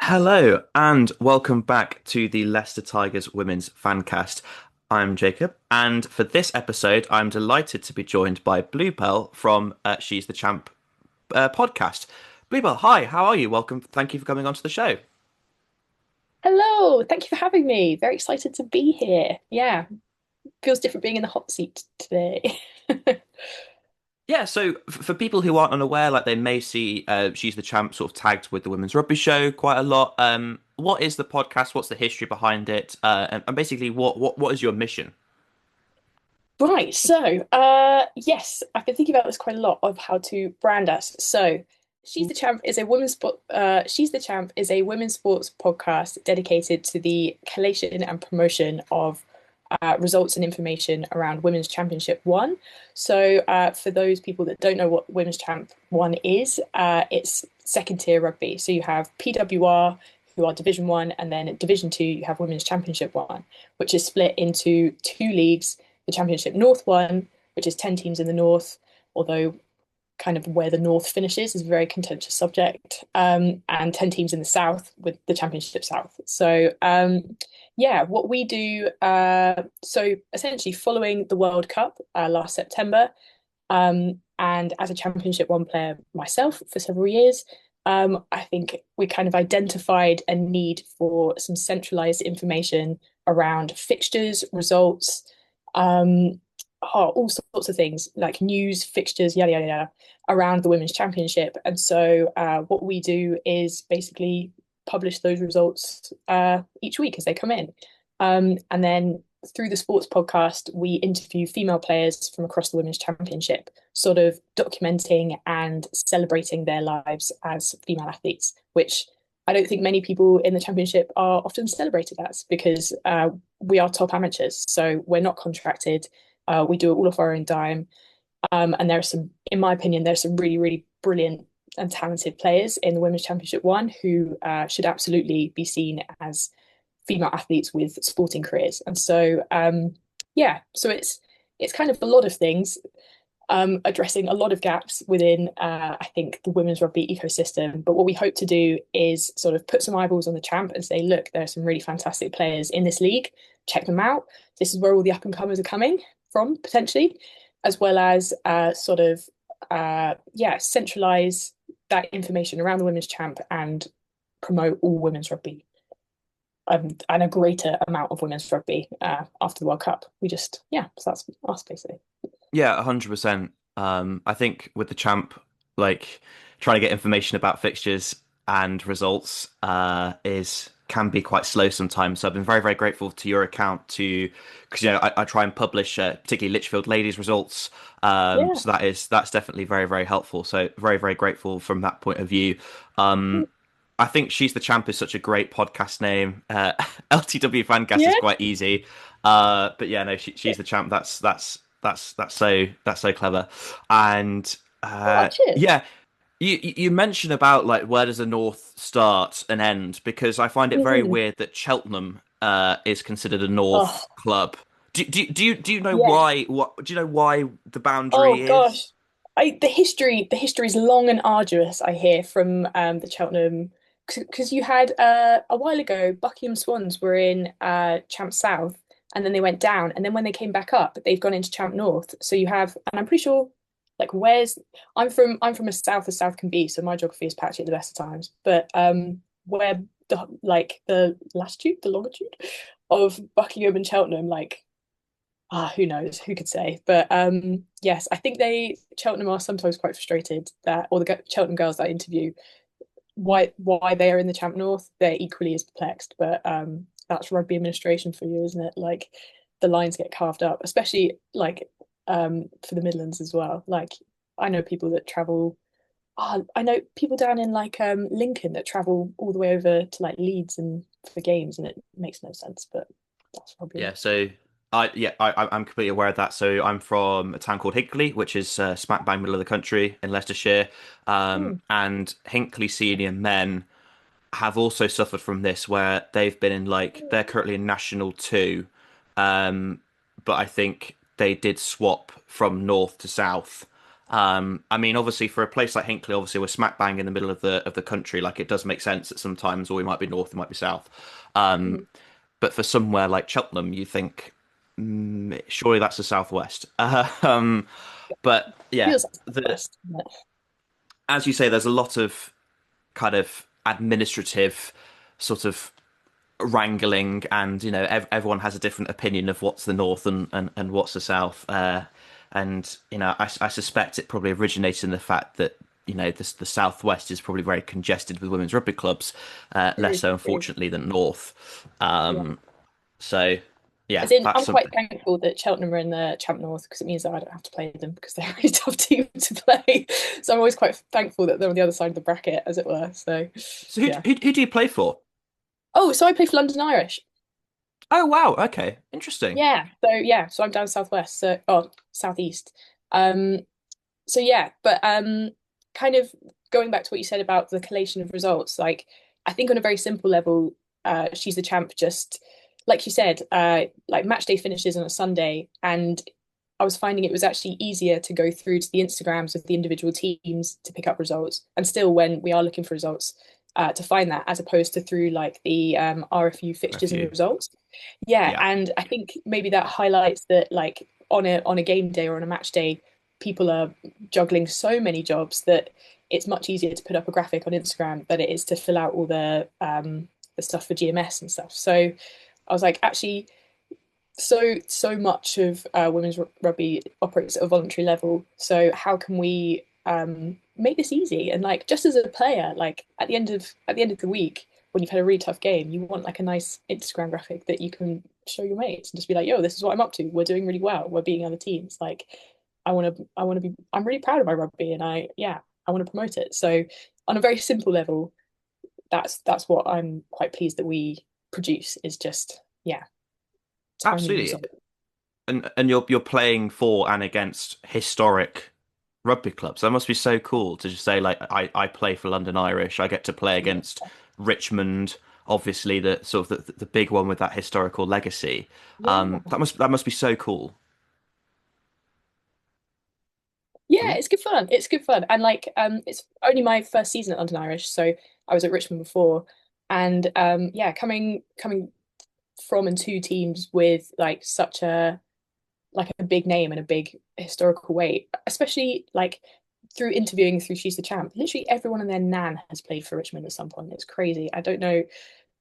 Hello and welcome back to the Leicester Tigers Women's Fancast. I'm Jacob, and for this episode, I'm delighted to be joined by Bluebell from She's the Champ podcast. Bluebell, hi, how are you? Welcome. Thank you for coming onto the show. Hello, thank you for having me. Very excited to be here. Yeah, feels different being in the hot seat today. Yeah, so for people who aren't unaware, like they may see She's the Champ sort of tagged with the Women's Rugby Show quite a lot. What is the podcast? What's the history behind it? And basically, what is your mission? Right, so yes, I've been thinking about this quite a lot of how to brand us. So, She's the Champ is a women's sports podcast dedicated to the collation and promotion of results and information around Women's Championship One. So, for those people that don't know what Women's Champ One is, it's second tier rugby. So you have PWR, who are Division One, and then at Division Two you have Women's Championship One, which is split into two leagues: the Championship North One, which is 10 teams in the north, although kind of where the north finishes is a very contentious subject, and 10 teams in the south with the Championship South. So, yeah, what we do, so essentially following the World Cup last September, and as a Championship One player myself for several years, I think we kind of identified a need for some centralized information around fixtures, results, um, all sorts of things like news, fixtures, yada yada yada, around the women's championship. And so, what we do is basically publish those results each week as they come in, and then through the sports podcast, we interview female players from across the women's championship, sort of documenting and celebrating their lives as female athletes, which I don't think many people in the championship are often celebrated as because we are top amateurs. So we're not contracted. We do it all off our own dime. And there are some, in my opinion, there's some really, really brilliant and talented players in the Women's Championship One who should absolutely be seen as female athletes with sporting careers. And so, yeah, so it's kind of a lot of things, addressing a lot of gaps within, I think, the women's rugby ecosystem. But what we hope to do is sort of put some eyeballs on the champ and say, look, there are some really fantastic players in this league. Check them out. This is where all the up and comers are coming from, potentially, as well as sort of, yeah, centralize that information around the women's champ and promote all women's rugby, and a greater amount of women's rugby after the World Cup. We just, yeah, so that's us basically. Yeah, 100%. I think with the champ, like trying to get information about fixtures and results is can be quite slow sometimes. So I've been very, very grateful to your account to because I try and publish particularly Lichfield ladies results. Yeah. So that's definitely very, very helpful. So very, very grateful from that point of view. Um, I think She's the Champ is such a great podcast name. LTW Fancast is Yeah. quite easy. But yeah, no, she's the champ. That's so clever. And Oh, cheers. yeah, you mentioned about like where does the North start and end? Because I find it very Mhm. weird that Cheltenham is considered a North Oh, club. Do you know yeah. why? What do you know why the Oh boundary is? gosh. The history is long and arduous, I hear from the Cheltenham, because you had a while ago Buckingham Swans were in Champ South, and then they went down, and then when they came back up they've gone into Champ North. So you have, and I'm pretty sure, like, where's, I'm from as south can be, so my geography is patchy at the best of times, but where the latitude, the longitude of Buckingham and Cheltenham, like, who knows? Who could say? But yes, I think they Cheltenham are sometimes quite frustrated that, or the Cheltenham girls that I interview, why they are in the Champ North, they're equally as perplexed. But that's rugby administration for you, isn't it? Like, the lines get carved up, especially like for the Midlands as well. Like, I know people that travel. Oh, I know people down in like Lincoln that travel all the way over to like Leeds and for games, and it makes no sense. But that's Yeah, probably. so I'm completely aware of that. So I'm from a town called Hinckley, which is smack bang middle of the country in Leicestershire. Hmm. And Hinckley senior men have also suffered from this, where they've been in like they're currently in National Two, but I think they did swap from north to south. I mean, obviously, for a place like Hinckley, obviously we're smack bang in the middle of the country. Like, it does make sense that sometimes, or we might be north, it might be south. Um, Mhm. but for somewhere like Cheltenham, you think, surely that's the southwest. But yeah, Feels like the West, doesn't it? as you say, there's a lot of kind of administrative sort of wrangling, and everyone has a different opinion of what's the north and what's the south. And I suspect it probably originated in the fact that the southwest is probably very congested with women's rugby clubs, less True, so true. unfortunately than north. Yeah. So yeah, As in, that's I'm quite something. thankful that Cheltenham are in the Champ North because it means that I don't have to play them because they're a really tough team to play. So I'm always quite thankful that they're on the other side of the bracket, as it were. So, So yeah. who do you play for? Oh, so I play for London Irish. Oh wow, okay, interesting. So I'm down southwest, southeast. Um, so yeah, but kind of going back to what you said about the collation of results, like I think on a very simple level, she's the champ. Just like you said, like match day finishes on a Sunday, and I was finding it was actually easier to go through to the Instagrams of the individual teams to pick up results, and still when we are looking for results, to find that as opposed to through like the RFU A fixtures and few. results. Yeah, Yeah, and I think maybe that highlights that like on a game day or on a match day, people are juggling so many jobs that it's much easier to put up a graphic on Instagram than it is to fill out all the stuff for GMS and stuff. So I was like, actually, so much of women's rugby operates at a voluntary level. So how can we make this easy? And like, just as a player, like at the end of the week, when you've had a really tough game, you want like a nice Instagram graphic that you can show your mates and just be like, "Yo, this is what I'm up to. We're doing really well. We're beating other teams." Like, I want to be. I'm really proud of my rugby, and I want to promote it. So on a very simple level, that's what I'm quite pleased that we produce is just tiny absolutely. results. And you're playing for and against historic rugby clubs. That must be so cool to just say like I play for London Irish. I get to play Yeah. against Richmond, obviously the sort of the big one with that historical legacy. Yeah. That must be so cool. Yeah, Ooh. it's good fun. It's good fun. And like it's only my first season at London Irish, so I was at Richmond before. And yeah, coming from and to teams with like such a big name and a big historical weight, especially like through interviewing through She's the Champ, literally everyone and their nan has played for Richmond at some point. It's crazy. I don't know.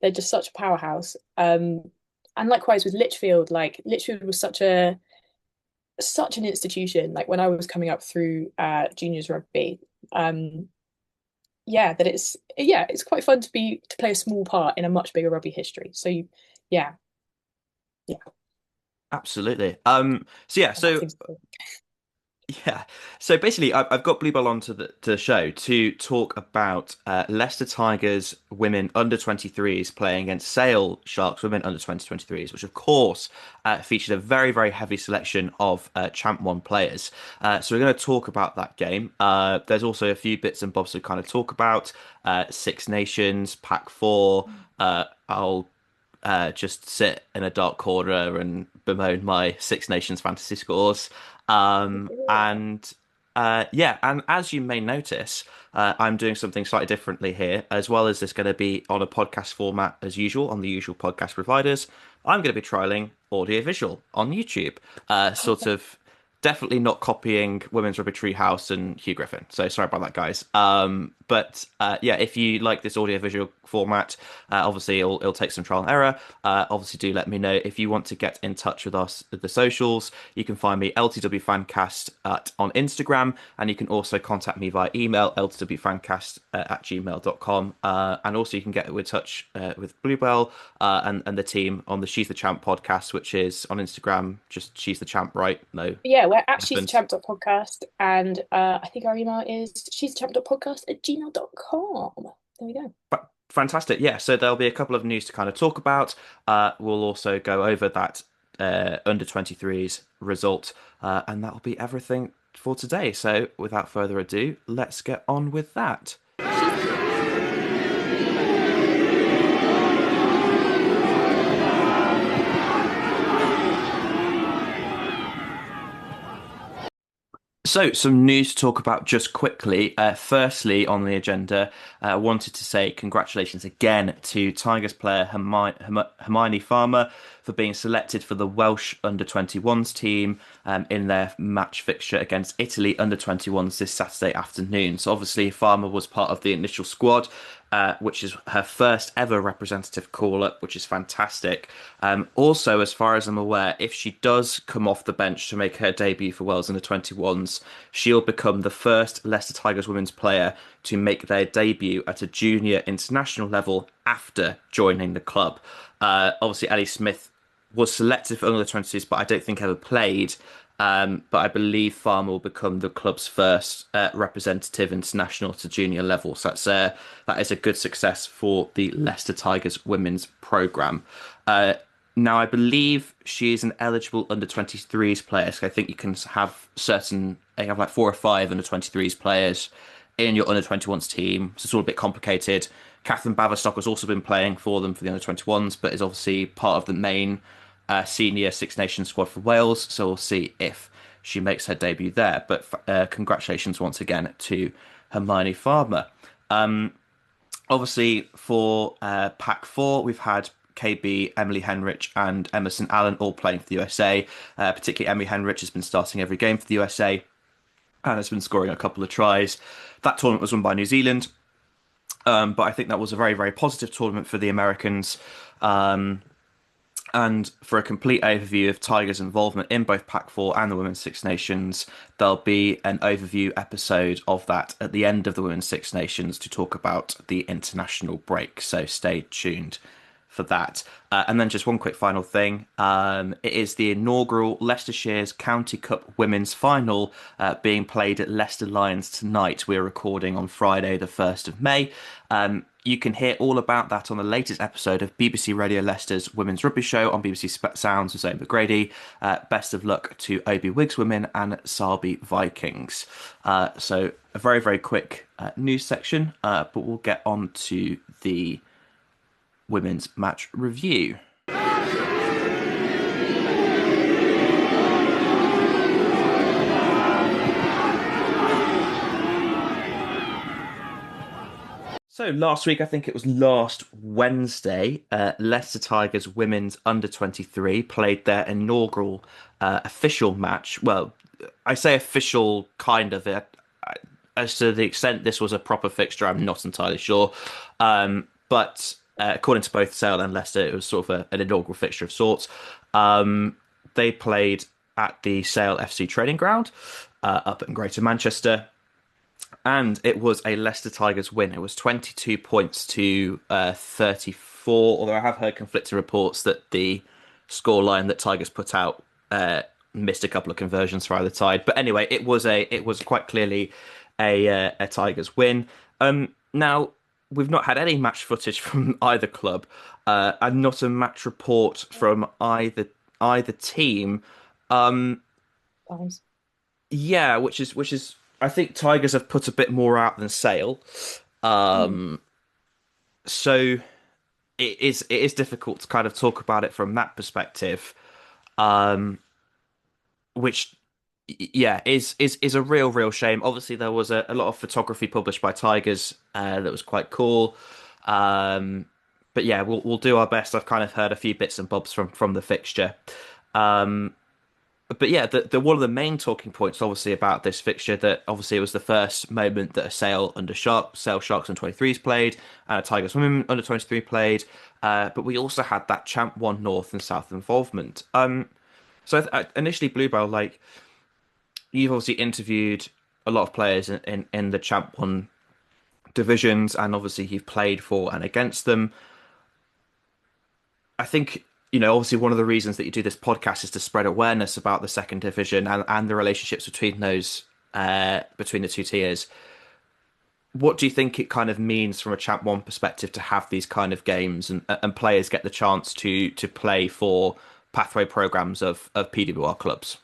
They're just such a powerhouse. And likewise with Lichfield, like Lichfield was such an institution. Like when I was coming up through juniors rugby, um, it's quite fun to play a small part in a much bigger rugby history. So yeah, yeah, Absolutely. So yeah, that so seems cool. yeah. So basically, I've got Bluebell on to the show to talk about Leicester Tigers women under 23s playing against Sale Sharks women under 23s, which of course featured a very, very heavy selection of Champ 1 players. So we're going to talk about that game. There's also a few bits and bobs to kind of talk about Six Nations, Pack 4. I'll just sit in a dark corner and bemoan my Six Nations fantasy scores. And yeah, and as you may notice, I'm doing something slightly differently here, as well as this going to be on a podcast format as usual on the usual podcast providers. I'm going to be trialing audiovisual on YouTube, sort of definitely not copying Women's Rugby Treehouse and Hugh Griffin. So sorry about that, guys. But yeah, if you like this audiovisual format, obviously it'll take some trial and error. Obviously, do let me know if you want to get in touch with us at the socials. You can find me LTW Fancast on Instagram, and you can also contact me via email ltwfancast at gmail.com. And also you can get in touch with Bluebell and the team on the She's the Champ podcast, which is on Instagram. Just She's the Champ, right? No Yeah, we're at she's the hyphens. champ.podcast, and I think our email is she's the champ.podcast@gmail.com. There we go. Fantastic. Yeah, so there'll be a couple of news to kind of talk about. We'll also go over that under 23s result, and that'll be everything for today. So without further ado, let's get on with that. She's So, some news to talk about just quickly. Firstly, on the agenda, I wanted to say congratulations again to Tigers player Hermione Farmer for being selected for the Welsh under-21s team in their match fixture against Italy under-21s this Saturday afternoon. So, obviously, Farmer was part of the initial squad. Which is her first ever representative call-up, which is fantastic. Also, as far as I'm aware, if she does come off the bench to make her debut for Wales under 21s, she'll become the first Leicester Tigers women's player to make their debut at a junior international level after joining the club. Obviously, Ellie Smith was selected for under 20s, but I don't think ever played. But I believe Farmer will become the club's first representative international to junior level. So that is a good success for the Leicester Tigers women's programme. Now, I believe she is an eligible under 23s player. So I think you can have you have like 4 or 5 under 23s players in your under 21s team. So it's all a bit complicated. Catherine Baverstock has also been playing for them for the under 21s, but is obviously part of the main senior Six Nations squad for Wales. So we'll see if she makes her debut there. But congratulations once again to Hermione Farmer. Obviously, for Pack 4, we've had KB, Emily Henrich, and Emerson Allen all playing for the USA. Particularly, Emily Henrich has been starting every game for the USA and has been scoring a couple of tries. That tournament was won by New Zealand, but I think that was a very, very positive tournament for the Americans. And for a complete overview of Tiger's involvement in both Pac 4 and the Women's Six Nations, there'll be an overview episode of that at the end of the Women's Six Nations to talk about the international break. So stay tuned for that. And then just one quick final thing. It is the inaugural Leicestershire's County Cup Women's Final being played at Leicester Lions tonight. We're recording on Friday, the 1st of May. You can hear all about that on the latest episode of BBC Radio Leicester's Women's Rugby Show on BBC Sounds with Zoe McGrady. Best of luck to Obi Wigs Women and Sarby Vikings. So a very, very quick news section, but we'll get on to the women's match review. So last week, I think it was last Wednesday, Leicester Tigers women's under 23 played their inaugural official match. Well, I say official kind of it. As to the extent this was a proper fixture, I'm not entirely sure. But according to both Sale and Leicester, it was sort of an inaugural fixture of sorts. They played at the Sale FC training ground up in Greater Manchester. And it was a Leicester Tigers win. It was 22 points to 34, although I have heard conflicting reports that the scoreline that Tigers put out missed a couple of conversions for either side. But anyway, it was quite clearly a Tigers win. Now we've not had any match footage from either club, and not a match report from either team. Um, Times. yeah, which is I think Tigers have put a bit more out than Sale. Mm. So it is difficult to kind of talk about it from that perspective. Um, which yeah is a real shame. Obviously, there was a lot of photography published by Tigers that was quite cool. Um, but yeah, we'll do our best. I've kind of heard a few bits and bobs from the fixture. Um, but yeah, the one of the main talking points, obviously, about this fixture that obviously it was the first moment that a Sale Sharks under 23s played and a Tigers Women under 23 played. But we also had that Champ One North and South involvement. So initially, Bluebell, like you've obviously interviewed a lot of players in the Champ One divisions, and obviously you've played for and against them. I think, obviously one of the reasons that you do this podcast is to spread awareness about the second division and the relationships between those between the two tiers. What do you think it kind of means from a Champ One perspective to have these kind of games and players get the chance to play for pathway programs of PWR clubs?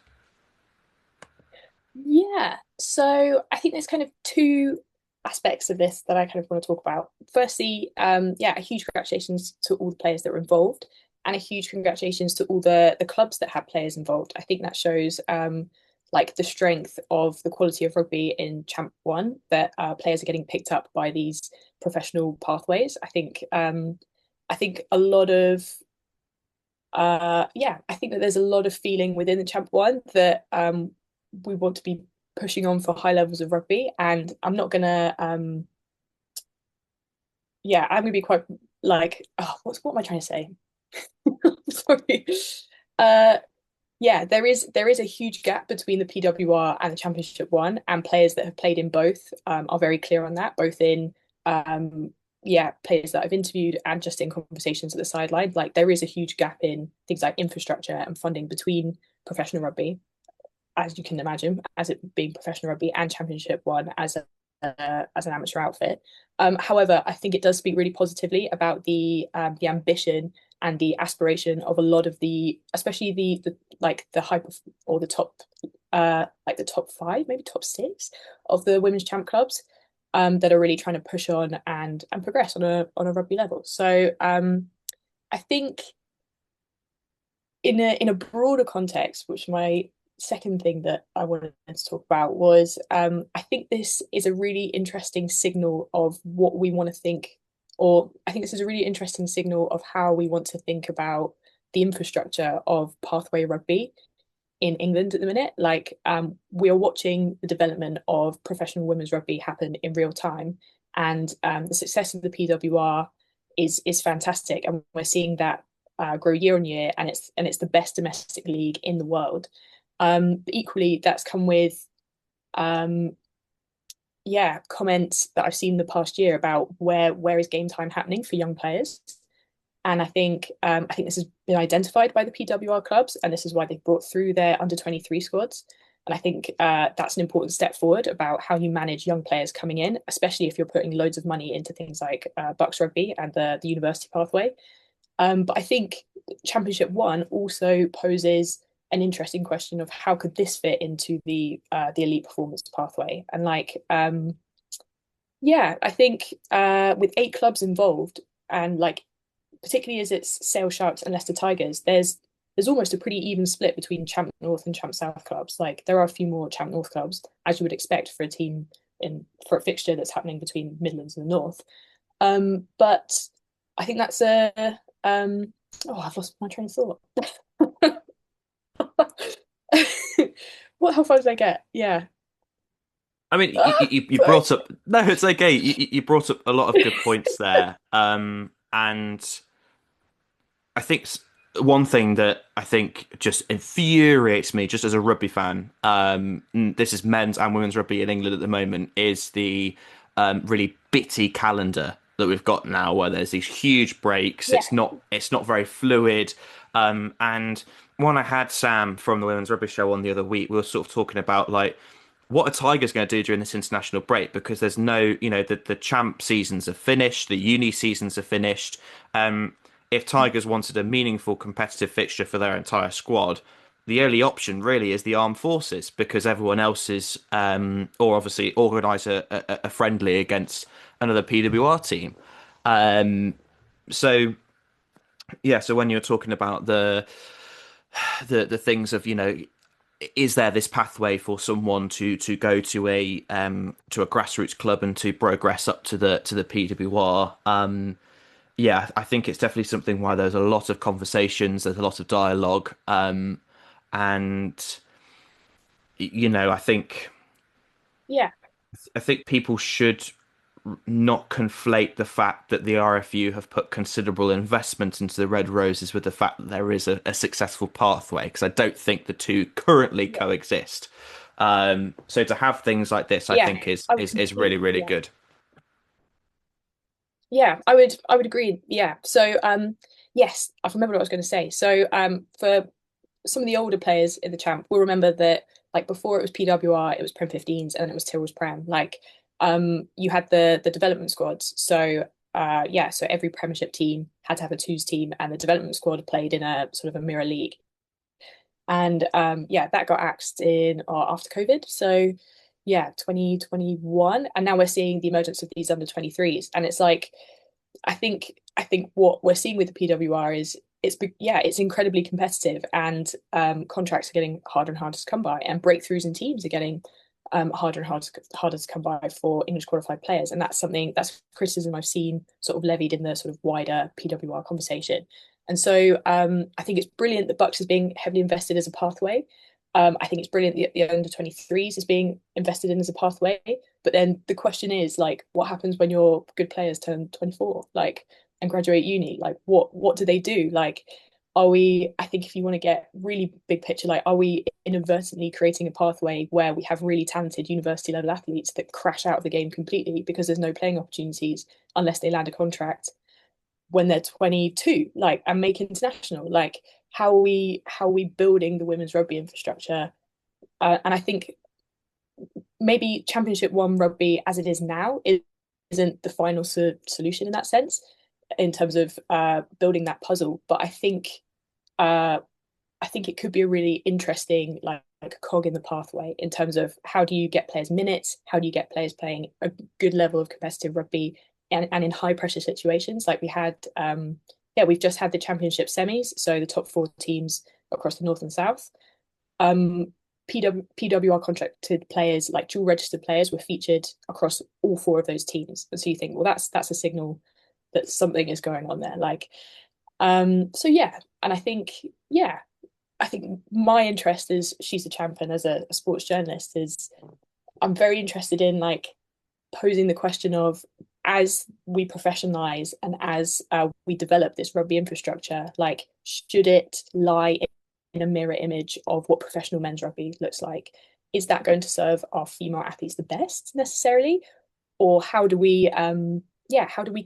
Yeah, so I think there's kind of two aspects of this that I kind of want to talk about. Firstly, yeah, a huge congratulations to all the players that were involved, and a huge congratulations to all the clubs that had players involved. I think that shows like the strength of the quality of rugby in Champ One, that players are getting picked up by these professional pathways. I think a lot of I think that there's a lot of feeling within the Champ One that we want to be pushing on for high levels of rugby, and I'm not gonna I'm gonna be quite like, oh, what am I trying to say? Sorry. Uh, yeah, there is a huge gap between the PWR and the Championship One, and players that have played in both are very clear on that, both in players that I've interviewed and just in conversations at the sideline. Like there is a huge gap in things like infrastructure and funding between professional rugby, as you can imagine, as it being professional rugby, and Championship One as an amateur outfit. However, I think it does speak really positively about the ambition and the aspiration of a lot of especially the like the hype of, or the top like the top five, maybe top six of the women's champ clubs, that are really trying to push on and progress on a rugby level. So I think in a broader context, which my second thing that I wanted to talk about was, I think this is a really interesting signal of what we want to think, or I think this is a really interesting signal of how we want to think about the infrastructure of pathway rugby in England at the minute. Like, we are watching the development of professional women's rugby happen in real time, and the success of the PWR is fantastic, and we're seeing that grow year on year, and it's the best domestic league in the world. But equally, that's come with um, comments that I've seen the past year about where is game time happening for young players. And I think this has been identified by the PWR clubs, and this is why they've brought through their under 23 squads. And I think that's an important step forward about how you manage young players coming in, especially if you're putting loads of money into things like Bucks Rugby and the university pathway. But I think Championship One also poses an interesting question of how could this fit into the elite performance pathway. And I think with 8 clubs involved, and like particularly as it's Sale Sharks and Leicester Tigers, there's almost a pretty even split between Champ North and Champ South clubs. Like there are a few more Champ North clubs, as you would expect for a team for a fixture that's happening between Midlands and the North. But I think that's I've lost my train of thought. How far did I get? Yeah. I mean, you Sorry. brought up, no, it's okay. You brought up a lot of good points there. And I think one thing that I think just infuriates me, just as a rugby fan, this is men's and women's rugby in England at the moment, is the really bitty calendar that we've got now, where there's these huge breaks. Yeah. It's not very fluid. And when I had Sam from the Women's Rugby Show on the other week, we were sort of talking about like what are Tigers going to do during this international break? Because there's no, the champ seasons are finished, the uni seasons are finished. If Tigers wanted a meaningful competitive fixture for their entire squad, the only option really is the armed forces, because everyone else is, or obviously organise a friendly against another PWR team. So yeah, so when you're talking about the things of, is there this pathway for someone to go to a grassroots club and to progress up to the PWR? Yeah, I think it's definitely something where there's a lot of conversations, there's a lot of dialogue, and Yeah. I think people should not conflate the fact that the RFU have put considerable investment into the Red Roses with the fact that there is a successful pathway, because I don't think the two currently Yeah. coexist. So to have things like this, I Yeah. think I would is really, completely, really yeah. good. Yeah, I would agree. Yeah. So yes, I've remembered what I was going to say. So for some of the older players in the champ will remember that like before it was PWR, it was Prem 15s and then it was Tyrrell's Prem. Like you had the development squads. So so every Premiership team had to have a twos team, and the development squad played in a sort of a mirror league. And that got axed in after COVID. So yeah, 2021. And now we're seeing the emergence of these under 23s. And it's like I think what we're seeing with the PWR is it's incredibly competitive, and contracts are getting harder and harder to come by, and breakthroughs in teams are getting harder and harder to come by for English qualified players, and that's criticism I've seen sort of levied in the sort of wider PWR conversation. And so I think it's brilliant that Bucks is being heavily invested as a pathway. I think it's brilliant that the under 23s is being invested in as a pathway. But then the question is, like, what happens when your good players turn 24, like, and graduate uni? Like, what do they do? Like, are we, I think if you want to get really big picture, like, are we inadvertently creating a pathway where we have really talented university level athletes that crash out of the game completely because there's no playing opportunities unless they land a contract when they're 22, like, and make international? Like, how are we building the women's rugby infrastructure? And I think maybe Championship One rugby as it is now isn't the final solution in that sense, in terms of building that puzzle. But uh, I think it could be a really interesting, like a cog in the pathway, in terms of how do you get players minutes, how do you get players playing a good level of competitive rugby, and in high pressure situations like we had. Yeah, we've just had the championship semis, so the top four teams across the north and south. Um, PWR contracted players, like dual registered players, were featured across all four of those teams. And so you think, well, that's a signal that something is going on there. Like, so yeah, and I think my interest is she's a champion as a sports journalist is I'm very interested in, like, posing the question of, as we professionalize and as we develop this rugby infrastructure, like, should it lie in a mirror image of what professional men's rugby looks like? Is that going to serve our female athletes the best necessarily? Or how do we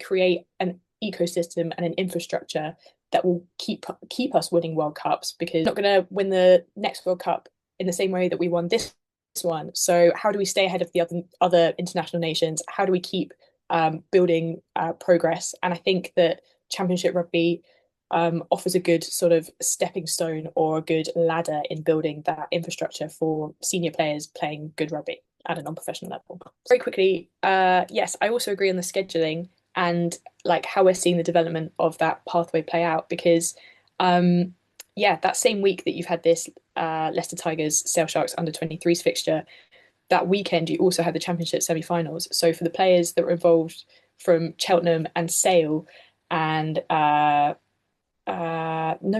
create an ecosystem and an infrastructure that will keep us winning World Cups? Because we're not going to win the next World Cup in the same way that we won this one. So how do we stay ahead of the other international nations? How do we keep building progress? And I think that Championship Rugby offers a good sort of stepping stone or a good ladder in building that infrastructure for senior players playing good rugby at a non-professional level. Very quickly, yes, I also agree on the scheduling and, like, how we're seeing the development of that pathway play out, because yeah, that same week that you've had this Leicester Tigers Sale Sharks under 23s fixture, that weekend you also had the championship semi-finals. So for the players that were involved from Cheltenham and Sale, and no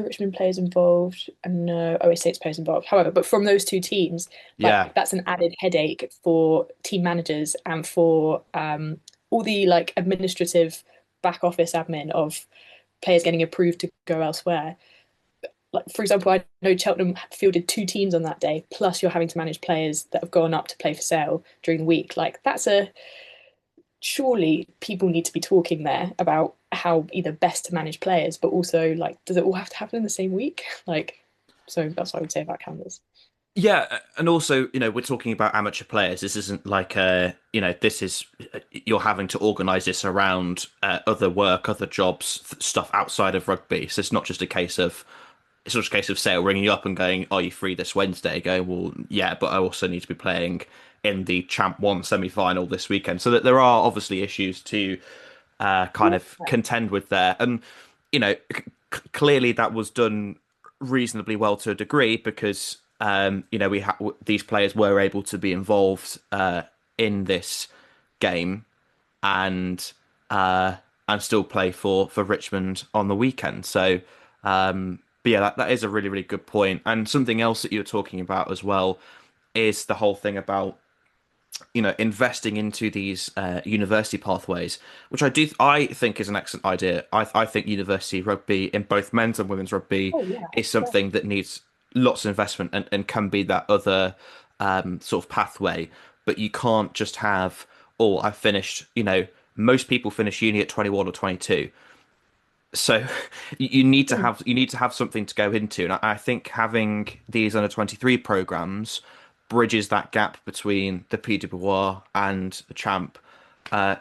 Richmond players involved, and no OA6 players involved. However, but from those two teams, Yeah. like, that's an added headache for team managers and for all the, like, administrative back office admin of players getting approved to go elsewhere. Like, for example, I know Cheltenham fielded two teams on that day, plus you're having to manage players that have gone up to play for Sale during the week. Like, that's a surely people need to be talking there about how either best to manage players, but also, like, does it all have to happen in the same week? Like, so that's what I would say about calendars. Yeah, and also, we're talking about amateur players. This isn't like this is you're having to organise this around other work, other jobs, stuff outside of rugby. So it's not just a case of Sale ringing you up and going, "Are you free this Wednesday?" Going, "Well, yeah, but I also need to be playing in the Champ One semi-final this weekend." So that there are obviously issues to kind Yeah. of contend with there, and clearly that was done reasonably well to a degree because these players were able to be involved in this game and uh, and still play for Richmond on the weekend. So, but yeah, that is a really really good point. And something else that you're talking about as well is the whole thing about investing into these university pathways, which I think is an excellent idea. I think university rugby in both men's and women's rugby Oh yeah, is yeah. something that needs lots of investment and can be that other sort of pathway. But you can't just have, oh, I finished, most people finish uni at 21 or 22. So you need to have something to go into, and I think having these under 23 programs bridges that gap between the PWR and the Champ,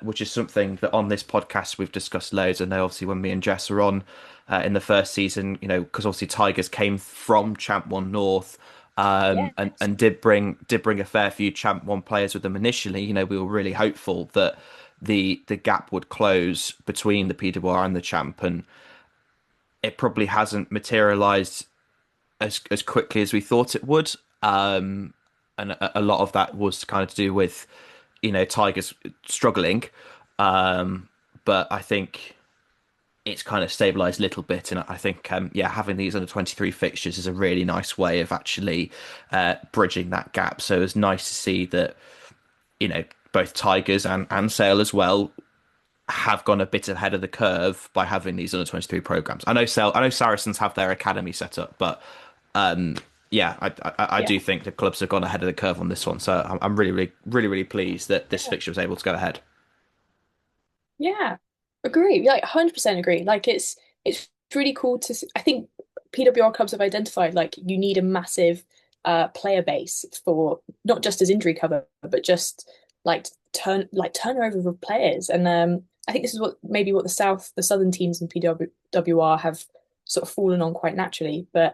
which is something that on this podcast we've discussed loads. I know obviously when me and Jess were on in the first season, because obviously Tigers came from Champ One North. And Yes. did bring a fair few Champ One players with them initially. We were really hopeful that the gap would close between the PWR and the Champ, and it probably hasn't materialized as quickly as we thought it would. And a lot of that was kind of to do with, Tigers struggling. Um, but I think it's kind of stabilized a little bit, and I think yeah, having these under 23 fixtures is a really nice way of actually bridging that gap. So it's nice to see that both Tigers and Sale as well have gone a bit ahead of the curve by having these under 23 programs. I know Saracens have their academy set up, but yeah, I Yeah. do think the clubs have gone ahead of the curve on this one. So I'm really, really, really, really pleased that this Yeah. fixture was able to go ahead. Yeah. Agree. Like 100% agree. Like it's really cool to I think PWR clubs have identified like you need a massive player base for not just as injury cover, but just like turnover of players. And I think this is what maybe what the southern teams in PWR have sort of fallen on quite naturally, but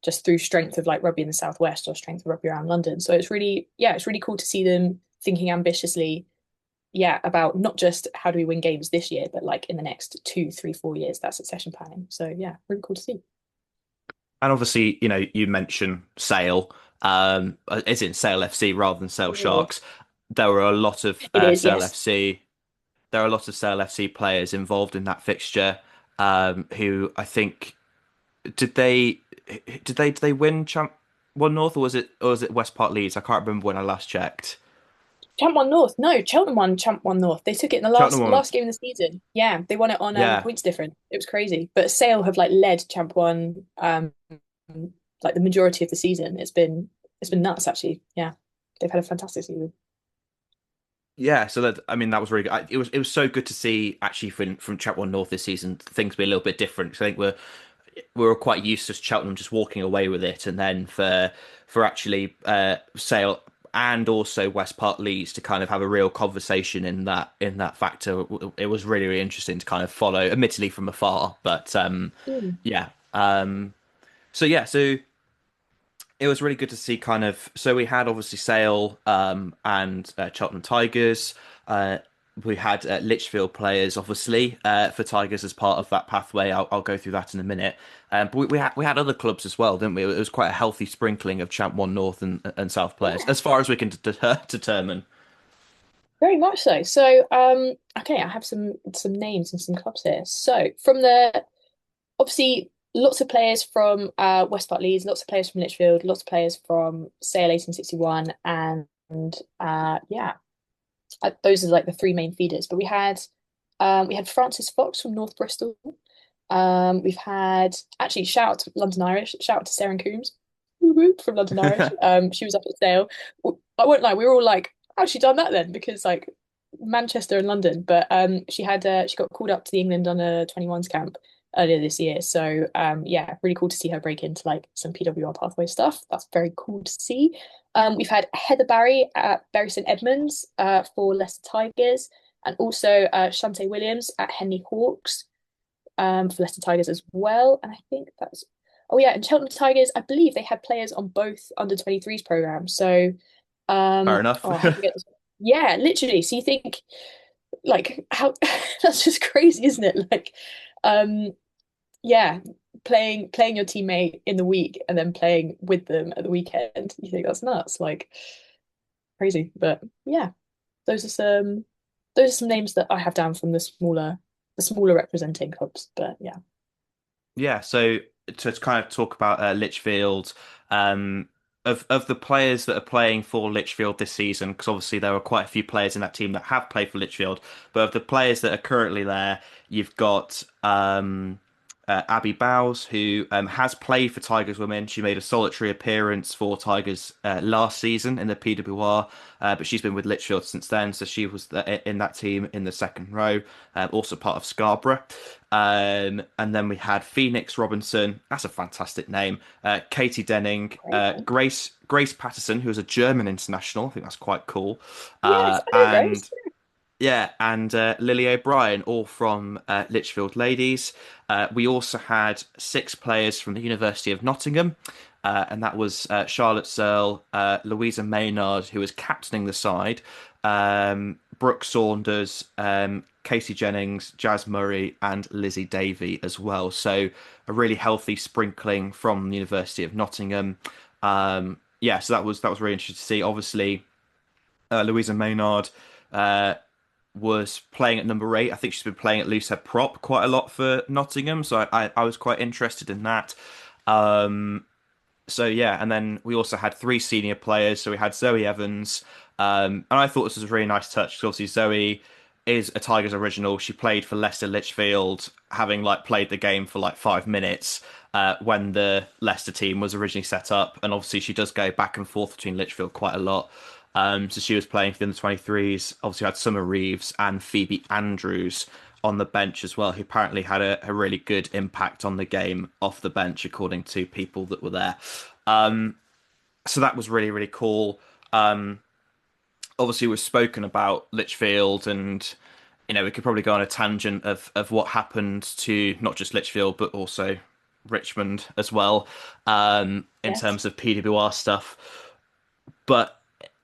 just through strength of like rugby in the southwest or strength of rugby around London. So it's really it's really cool to see them thinking ambitiously, about not just how do we win games this year, but like in the next 2, 3, 4 years, that succession planning. So yeah, really cool to see. And obviously, you mentioned Sale, is in Sale FC rather than Sale Yeah. Sharks. There were a lot of It is, Sale yes. FC. There are a lot of Sale FC players involved in that fixture, who I think did they did they win Champ One North, or was it West Park Leeds? I can't remember when I last checked. Champ One North. No, Cheltenham won Champ One North. They took it in the Cheltenham won. last game of the season. Yeah, they won it on Yeah, points difference. It was crazy. But Sale have like led Champ One like the majority of the season. It's been nuts actually. Yeah. They've had a fantastic season. yeah. So that, I mean, that was really good. It was so good to see actually from Champ One North this season things be a little bit different. 'Cause I think we were quite used to Cheltenham just walking away with it, and then for actually Sale and also West Park Leeds to kind of have a real conversation in that factor. It was really, really interesting to kind of follow, admittedly from afar, but Mm. yeah. So yeah, so it was really good to see kind of. So we had obviously Sale and Cheltenham Tigers. We had Lichfield players, obviously, for Tigers as part of that pathway. I'll go through that in a minute. But we had other clubs as well, didn't we? It was quite a healthy sprinkling of Champ One North and South players, Yeah, as far as we can determine. very much so. So, okay, I have some names and some clubs here. So, from the obviously lots of players from West Park Leeds, lots of players from Lichfield, lots of players from Sale 1861, and yeah, those are like the three main feeders. But we had Francis Fox from North Bristol. We've had actually shout out to London Irish, shout out to Sarah Coombs, woo woo, from London Irish. She was up at Sale. I won't lie, we were all like, how's she done that then? Because like Manchester and London, but she got called up to the England under 21s camp earlier this year. So yeah, really cool to see her break into like some PWR pathway stuff. That's very cool to see. We've had Heather Barry at Bury St Edmunds for Leicester Tigers, and also Shante Williams at Henley Hawks for Leicester Tigers as well. And I think that's oh yeah, and Cheltenham Tigers, I believe they had players on both under 23s programs. So Fair enough. how do we get this? Yeah, literally. So you think like how that's just crazy, isn't it? Like um yeah, playing your teammate in the week and then playing with them at the weekend. You think that's nuts, like crazy. But yeah, those are some those are some names that I have down from the smaller representing clubs. But yeah. Yeah, so to kind of talk about Lichfield, um, of the players that are playing for Lichfield this season, because obviously there are quite a few players in that team that have played for Lichfield, but of the players that are currently there, you've got Abby Bowes, who has played for Tigers Women. She made a solitary appearance for Tigers last season in the PWR, but she's been with Lichfield since then, so she was in that team in the second row, also part of Scarborough. And then we had Phoenix Robinson. That's a fantastic name. Katie Denning, Great. Grace Patterson, who is a German international. I think that's quite cool. Yes, I know And Grace. yeah, and Lily O'Brien, all from Lichfield Ladies. We also had six players from the University of Nottingham, and that was Charlotte Searle, Louisa Maynard, who was captaining the side, Brooke Saunders, Casey Jennings, Jazz Murray, and Lizzie Davey as well. So a really healthy sprinkling from the University of Nottingham. Yeah, so that was really interesting to see. Obviously, Louisa Maynard uh, was playing at number 8. I think she's been playing at loosehead prop quite a lot for Nottingham, so I was quite interested in that. Um, so yeah, and then we also had 3 senior players. So we had Zoe Evans, and I thought this was a really nice touch because obviously Zoe is a Tigers original. She played for Leicester Lichfield, having like played the game for like 5 minutes when the Leicester team was originally set up, and obviously she does go back and forth between Lichfield quite a lot. So she was playing for the under 23s. Obviously, had Summer Reeves and Phoebe Andrews on the bench as well, who apparently had a really good impact on the game off the bench, according to people that were there. So that was really, really cool. Obviously, we've spoken about Lichfield, and we could probably go on a tangent of what happened to not just Lichfield but also Richmond as well, in Yes. terms of PWR stuff. But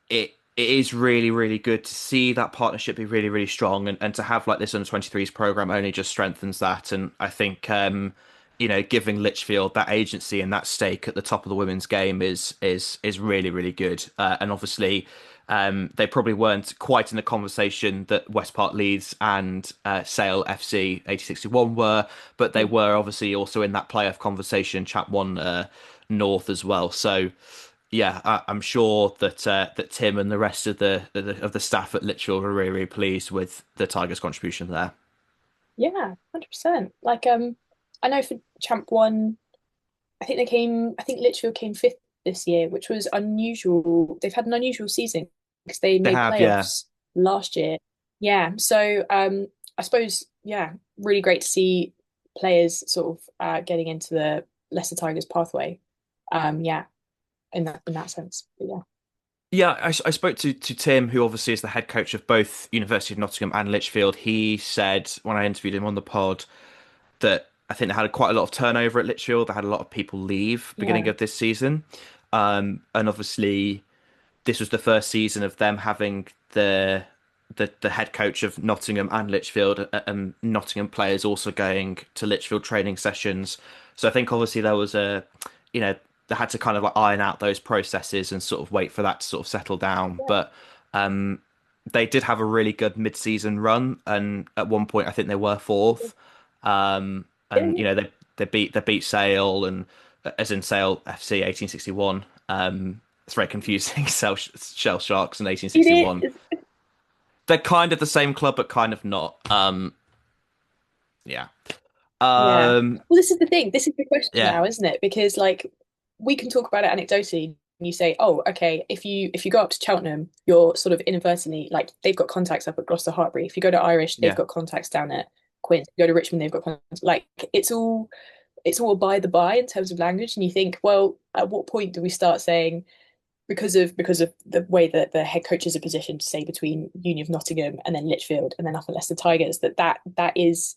it is really, really good to see that partnership be really, really strong, and to have like this under 23s program only just strengthens that. And I think giving Lichfield that agency and that stake at the top of the women's game is really, really good. And obviously, they probably weren't quite in the conversation that West Park Leeds and Sale FC 8061 were, but they Mm. were obviously also in that playoff conversation, Chat One North as well. So yeah, I'm sure that Tim and the rest of the staff at Lichfield are really, really pleased with the Tigers' contribution there. Yeah, 100%. Like, I know for Champ One, I think Lichfield came fifth this year, which was unusual. They've had an unusual season because they They made have, yeah. playoffs last year. Yeah, so I suppose, yeah, really great to see players sort of getting into the Leicester Tigers pathway. Yeah, in that sense. But yeah, Yeah, I spoke to Tim, who obviously is the head coach of both University of Nottingham and Lichfield. He said when I interviewed him on the pod that I think they had quite a lot of turnover at Lichfield. They had a lot of people leave beginning yeah, of this season, and obviously this was the first season of them having the head coach of Nottingham and Lichfield, and Nottingham players also going to Lichfield training sessions. So I think obviously there was they had to kind of like iron out those processes and sort of wait for that to sort of settle down. yeah. But they did have a really good mid-season run, and at one point I think they were fourth. And Yeah. they beat Sale, and as in Sale FC 1861. It's very confusing. Shell Sharks in It 1861. is. They're kind of the same club, but kind of not. Yeah. Yeah. Um, Well, this is the thing. This is the question yeah. now, isn't it? Because like we can talk about it anecdotally. And you say, oh, okay, if you go up to Cheltenham, you're sort of inadvertently like they've got contacts up at Gloucester Hartbury. If you go to Irish, they've Yeah. got contacts down at Quinn. If you go to Richmond, they've got contacts. Like it's all by the by in terms of language. And you think, well, at what point do we start saying because of the way that the head coaches are positioned, say between Union of Nottingham and then Lichfield and then Upper Leicester Tigers, that is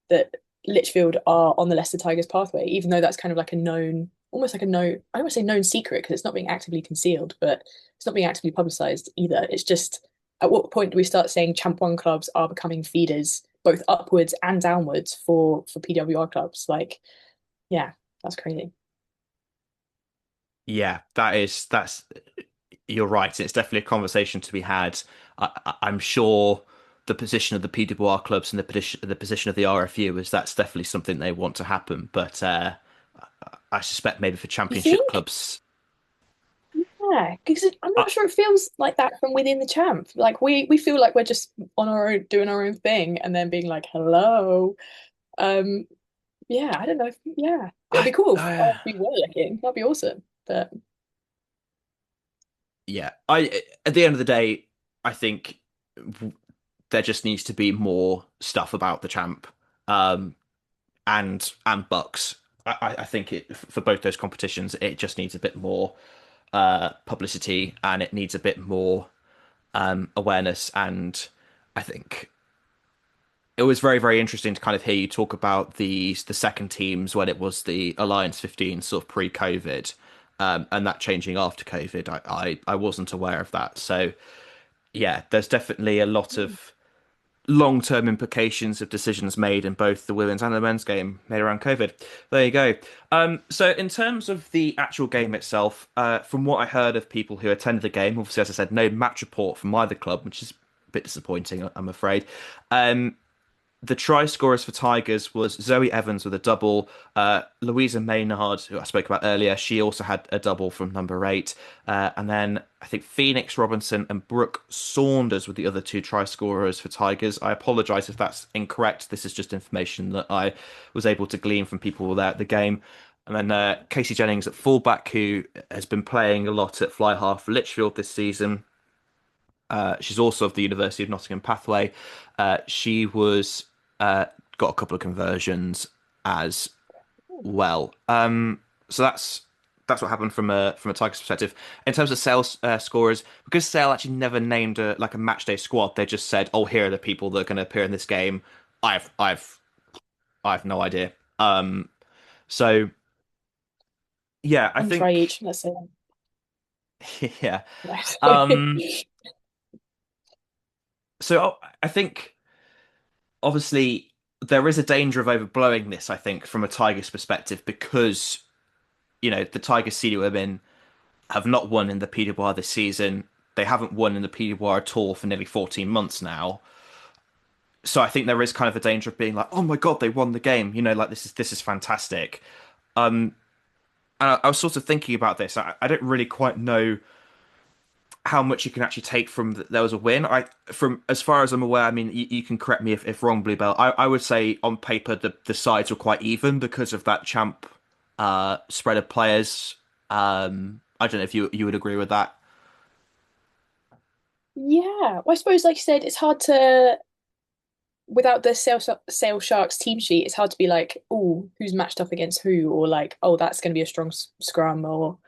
that Lichfield are on the Leicester Tigers pathway, even though that's kind of like a known, almost like a known, I don't want to say known secret because it's not being actively concealed, but it's not being actively publicised either. It's just at what point do we start saying Champ One clubs are becoming feeders both upwards and downwards for PWR clubs? Like, yeah, that's crazy. Yeah. That's you're right. It's definitely a conversation to be had. I'm sure the position of the PWR clubs and the position of the RFU is that's definitely something they want to happen. But I suspect maybe for You championship think? clubs, Yeah, because I'm uh, not sure it feels like that from within the champ. Like we feel like we're just on our own, doing our own thing, and then being like, "Hello." Um, yeah, I don't know. Yeah, it'd be I, cool if we were looking. That'd be awesome. But yeah. I At the end of the day, I think there just needs to be more stuff about the champ, um, and Bucks. I think for both those competitions, it just needs a bit more publicity, and it needs a bit more awareness. And I think it was very, very interesting to kind of hear you talk about the second teams when it was the Alliance 15 sort of pre-COVID, and that changing after COVID. I wasn't aware of that. So yeah, there's definitely a lot of long-term implications of decisions made in both the women's and the men's game made around COVID. There you go. So in terms of the actual game itself, from what I heard of people who attended the game, obviously, as I said, no match report from either club, which is a bit disappointing, I'm afraid. Um, the try scorers for Tigers was Zoe Evans with a double. Louisa Maynard, who I spoke about earlier, she also had a double from number 8. And then I think Phoenix Robinson and Brooke Saunders were the other two try scorers for Tigers. I apologise if that's incorrect. This is just information that I was able to glean from people there at the game. And then Casey Jennings at fullback, who has been playing a lot at fly half for Lichfield this season. She's also of the University of Nottingham pathway. She was got a couple of conversions as well. So that's what happened from a Tigers perspective. In terms of sales scorers, because Sale actually never named a match day squad, they just said, "Oh, here are the people that are going to appear in this game." I've I've I've no idea. So yeah, I One try think each, let's say. yeah. No. Um, so I think obviously there is a danger of overblowing this, I think, from a Tigers perspective, because the Tigers senior women have not won in the PWR this season. They haven't won in the PWR at all for nearly 14 months now. So I think there is kind of a danger of being like, oh my God, they won the game. Like this is fantastic. And I was sort of thinking about this. I don't really quite know how much you can actually take from there was a win. From as far as I'm aware, I mean, you can correct me if wrong, Bluebell. I would say on paper the sides were quite even because of that champ spread of players. I don't know if you would agree with that. Yeah, well, I suppose, like you said, it's hard to without the Sale Sharks team sheet. It's hard to be like, oh, who's matched up against who, or like, oh, that's going to be a strong scrum, or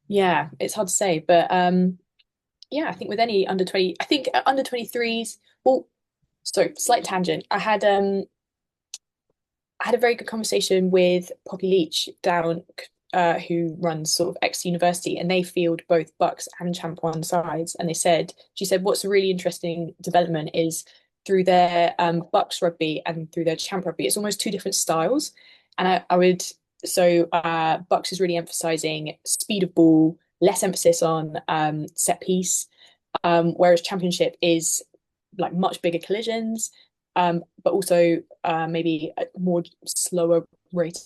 yeah, it's hard to say. But yeah, I think with any under 20, I think under 23s. Well, so slight tangent. I had a very good conversation with Poppy Leach down, who runs sort of X University, and they field both Bucks and Champ One sides. And she said, what's a really interesting development is through their Bucks rugby and through their Champ rugby, it's almost two different styles. And I would, so Bucks is really emphasizing speed of ball, less emphasis on set piece, whereas Championship is like much bigger collisions, but also maybe a more slower rate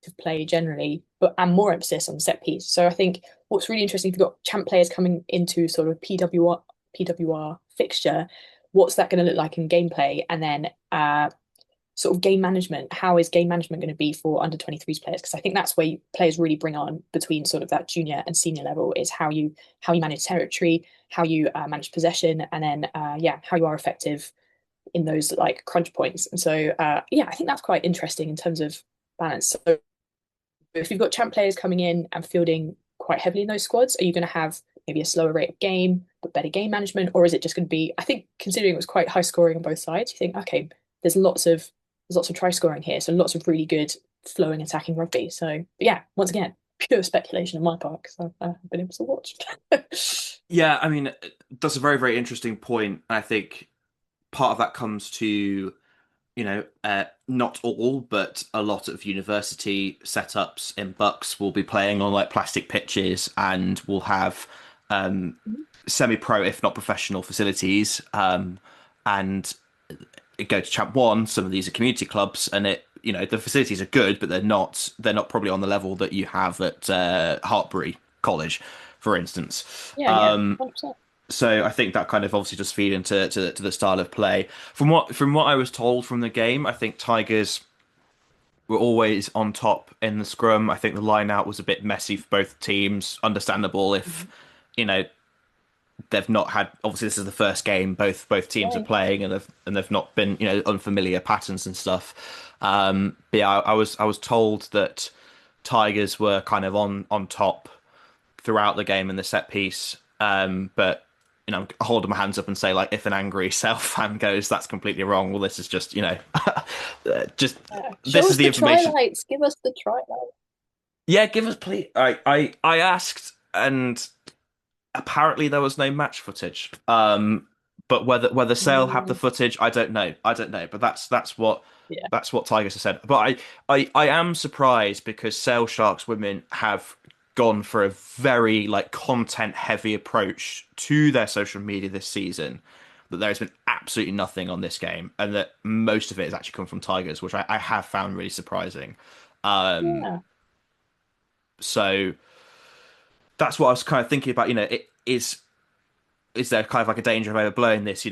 of play generally, but and more emphasis on set piece. So I think what's really interesting, if you've got champ players coming into sort of PWR fixture, what's that going to look like in gameplay? And then sort of game management. How is game management going to be for under 23s players? Because I think that's where players really bring on between sort of that junior and senior level is how you manage territory, how you manage possession, and then yeah, how you are effective in those like crunch points. And so yeah, I think that's quite interesting in terms of balance. So if you've got champ players coming in and fielding quite heavily in those squads, are you going to have maybe a slower rate of game but better game management, or is it just going to be? I think considering it was quite high scoring on both sides, you think okay, there's lots of try scoring here, so lots of really good flowing attacking rugby. So yeah, once again, pure speculation on my part because I've been able to watch. Yeah, I mean, that's a very, very interesting point. I think part of that comes to, not all, but a lot of university setups in Bucks will be playing on like plastic pitches and will have semi-pro, if not professional facilities. And go to Champ One, some of these are community clubs, and the facilities are good, but they're not probably on the level that you have at Hartbury College, for instance. Yeah, yeah, 100%. So I think that kind of obviously just feed into to the style of play. From what I was told from the game, I think Tigers were always on top in the scrum. I think the line out was a bit messy for both teams. Understandable if you know they've not had. Obviously, this is the first game both teams are Yeah, playing, and they've not been unfamiliar patterns and stuff. But yeah, I was told that Tigers were kind of on top throughout the game in the set piece. But hold my hands up and say, like, if an angry South fan goes, that's completely wrong. Well, this is just just yeah. Show this is us the the information. try-lights. Give us the try-lights. Yeah, give us please. I asked, and apparently there was no match footage. But whether Sale have the Mm, footage, I don't know. I don't know. But yeah. that's what Tigers have said. But I am surprised because Sale Sharks women have gone for a very like content heavy approach to their social media this season. That there has been absolutely nothing on this game, and that most of it has actually come from Tigers, which I have found really surprising. Um, Yeah. so that's what I was kind of thinking about. Is there kind of like a danger of overblowing this?